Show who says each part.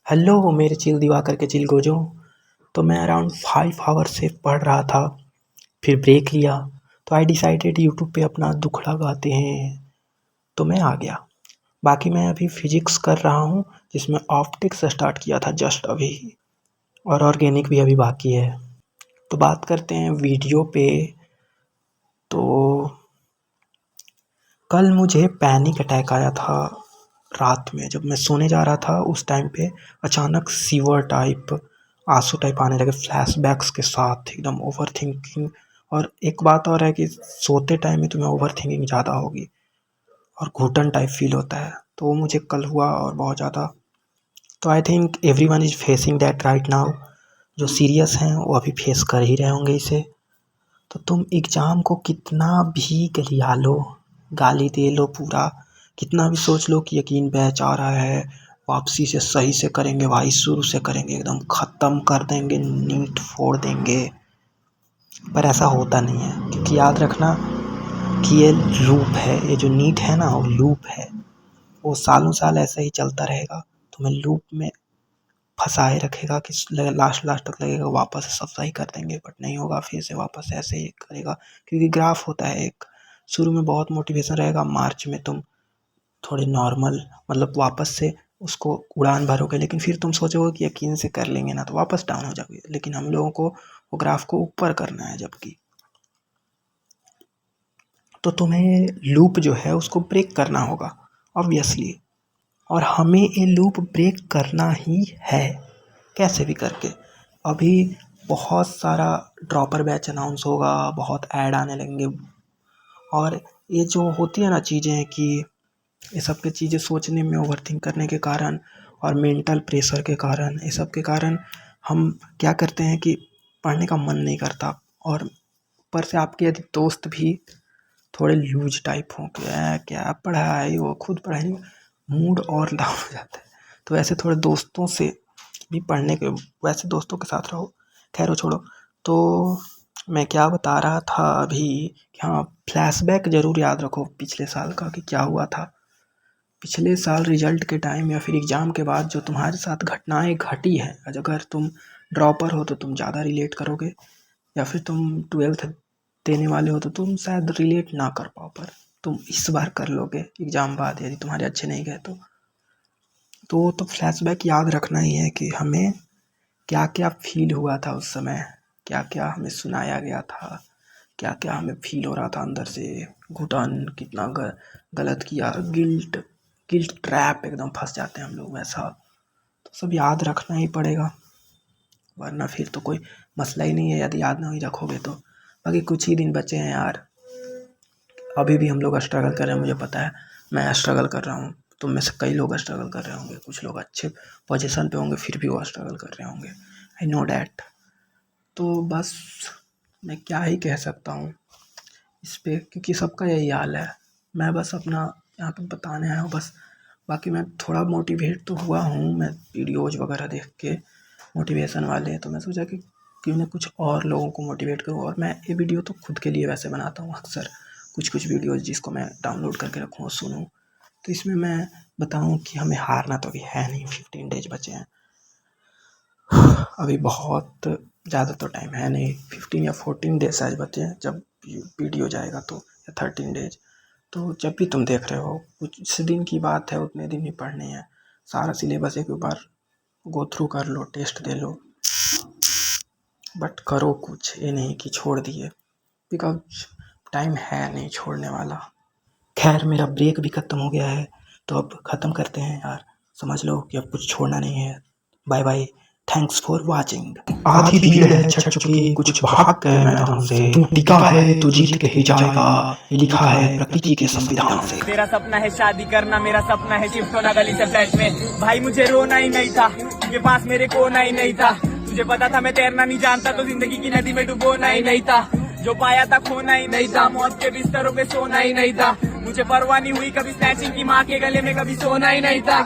Speaker 1: Hello मेरे chill Diwakar के chill Gojo. तो मैं अराउंड 5 आवर्स से पढ़ रहा था, फिर ब्रेक लिया। तो आई डिसाइडेड यूट्यूब पे अपना दुखड़ा गाते हैं, तो मैं आ गया। बाकी मैं अभी फिजिक्स कर रहा हूँ, जिसमें ऑप्टिक्स स्टार्ट किया था जस्ट अभी, और ऑर्गेनिक भी अभी बाकी है। तो बात करते हैं वीडियो पे। तो कल मुझे पैनिक अटैक आया था रात में, जब मैं सोने जा रहा था उस टाइम पे अचानक सीवर टाइप, आंसू टाइप आने लगे फ्लैशबैक्स के साथ, एकदम ओवर थिंकिंग। और एक बात और है कि सोते टाइम में तुम्हें ओवर थिंकिंग ज़्यादा होगी और घुटन टाइप फील होता है, तो वो मुझे कल हुआ और बहुत ज़्यादा। तो I think every one is facing that right now. जो सीरियस हैं वो अभी फेस कर ही रहे होंगे इसे। तो तुम एग्ज़ाम को कितना भी गलिया लो, गाली दे लो पूरा, कितना भी सोच लो कि यकीन बैच आ रहा है, वापसी से सही से करेंगे भाई, शुरू से करेंगे, एकदम ख़त्म कर देंगे, नीट फोड़ देंगे, पर ऐसा होता नहीं है। क्योंकि याद रखना कि ये लूप है, ये जो नीट है ना वो लूप है, वो सालों साल ऐसे ही चलता रहेगा, तुम्हें लूप में फंसाए रखेगा कि लास्ट लास्ट तक लगेगा वापस से सब सही कर देंगे, बट नहीं होगा, फिर से वापस ऐसे ही करेगा। क्योंकि ग्राफ होता है एक, शुरू में बहुत मोटिवेशन रहेगा, मार्च में तुम थोड़े नॉर्मल मतलब वापस से उसको उड़ान भरोगे, लेकिन फिर तुम सोचोगे कि यकीन से कर लेंगे ना, तो वापस डाउन हो जाओगे। लेकिन हम लोगों को वो ग्राफ को ऊपर करना है, जबकि तो तुम्हें लूप जो है उसको ब्रेक करना होगा ऑब्वियसली, और हमें ये लूप ब्रेक करना ही है कैसे भी करके। अभी बहुत सारा ड्रॉपर बैच अनाउंस होगा, बहुत ऐड आने लगेंगे, और ये जो होती है ना चीज़ें कि ये सब की चीज़ें सोचने में, ओवरथिंक करने के कारण और मेंटल प्रेशर के कारण, ये सब के कारण हम क्या करते हैं कि पढ़ने का मन नहीं करता। और ऊपर से आपके यदि दोस्त भी थोड़े लूज टाइप हों कि क्या पढ़ाई, वो खुद पढ़ाई, मूड और डाउन हो जाता है। तो ऐसे थोड़े दोस्तों से भी पढ़ने के, वैसे दोस्तों के साथ रहो, खैर वो छोड़ो। तो मैं क्या बता रहा था अभी कि हाँ, फ्लैशबैक ज़रूर याद रखो पिछले साल का कि क्या हुआ था। पिछले साल रिजल्ट के टाइम या फिर एग्ज़ाम के बाद जो तुम्हारे साथ घटनाएं घटी हैं, अगर तुम ड्रॉपर हो तो तुम ज़्यादा रिलेट करोगे, या फिर तुम ट्वेल्थ देने वाले हो तो तुम शायद रिलेट ना कर पाओ, पर तुम इस बार कर लोगे एग्ज़ाम बाद, यदि तुम्हारे अच्छे नहीं गए तो फ्लैशबैक याद रखना ही है कि हमें क्या क्या फील हुआ था उस समय, क्या क्या हमें सुनाया गया था, क्या क्या हमें फील हो रहा था अंदर से, घुटन कितना गलत किया, गिल्ट गिल्ट ट्रैप एकदम फंस जाते हैं हम लोग वैसा। तो सब याद रखना ही पड़ेगा, वरना फिर तो कोई मसला ही नहीं है यदि याद नहीं रखोगे तो। बाकी कुछ ही दिन बचे हैं यार, अभी भी हम लोग स्ट्रगल कर रहे हैं, मुझे पता है, मैं स्ट्रगल कर रहा हूँ, तुम में से कई लोग स्ट्रगल कर रहे होंगे, कुछ लोग अच्छे पोजीशन पे होंगे फिर भी वो स्ट्रगल कर रहे होंगे, आई नो डैट। तो बस मैं क्या ही कह सकता हूँ इस पे, क्योंकि सबका यही हाल है। मैं बस अपना यहाँ पे बताने आया हूँ बस। बाकी मैं थोड़ा मोटिवेट तो हुआ हूँ, मैं वीडियोज़ वगैरह देख के मोटिवेशन वाले, तो मैं सोचा कि क्यों ना कुछ और लोगों को मोटिवेट करूँ। और मैं ये वीडियो तो खुद के लिए वैसे बनाता हूँ अक्सर, कुछ कुछ वीडियोज़ जिसको मैं डाउनलोड करके रखूँ और सुनूँ। तो इसमें मैं बताऊँ कि हमें हारना तो अभी है नहीं, 15 डेज बचे हैं, अभी बहुत ज़्यादा तो टाइम है नहीं, 15 या 14 डेज शायद बचे हैं जब वीडियो जाएगा तो, या 13 डेज। तो जब भी तुम देख रहे हो, कुछ दिन की बात है, उतने दिन ही पढ़ने हैं, सारा सिलेबस एक बार गो थ्रू कर लो, टेस्ट दे लो, बट करो कुछ, ये नहीं कि छोड़ दिए, बिकॉज टाइम है नहीं छोड़ने वाला। खैर मेरा ब्रेक भी ख़त्म हो गया है, तो अब ख़त्म करते हैं यार, समझ लो कि अब कुछ छोड़ना नहीं है। Bye bye, thanks for watching. आधी भीड़ है छट चुकी, कुछ भाग गए मैदान से, तू टिका है तो जीत के ही जाएगा, ये लिखा है प्रकृति के संविधान से।
Speaker 2: तेरा सपना है शादी करना, मेरा सपना है शिफ्ट होना गली से फ्लैट में। भाई मुझे रोना ही नहीं था, तुझे पास मेरे कोना ही नहीं था, तुझे पता था मैं तैरना नहीं जानता, तो जिंदगी की नदी में डुबोना ही नहीं था। जो पाया था खोना ही नहीं था, मौत के बिस्तरों पे सोना ही नहीं था, मुझे परवाह नहीं हुई कभी स्नैचिंग की माँ के गले में, कभी सोना ही नहीं था।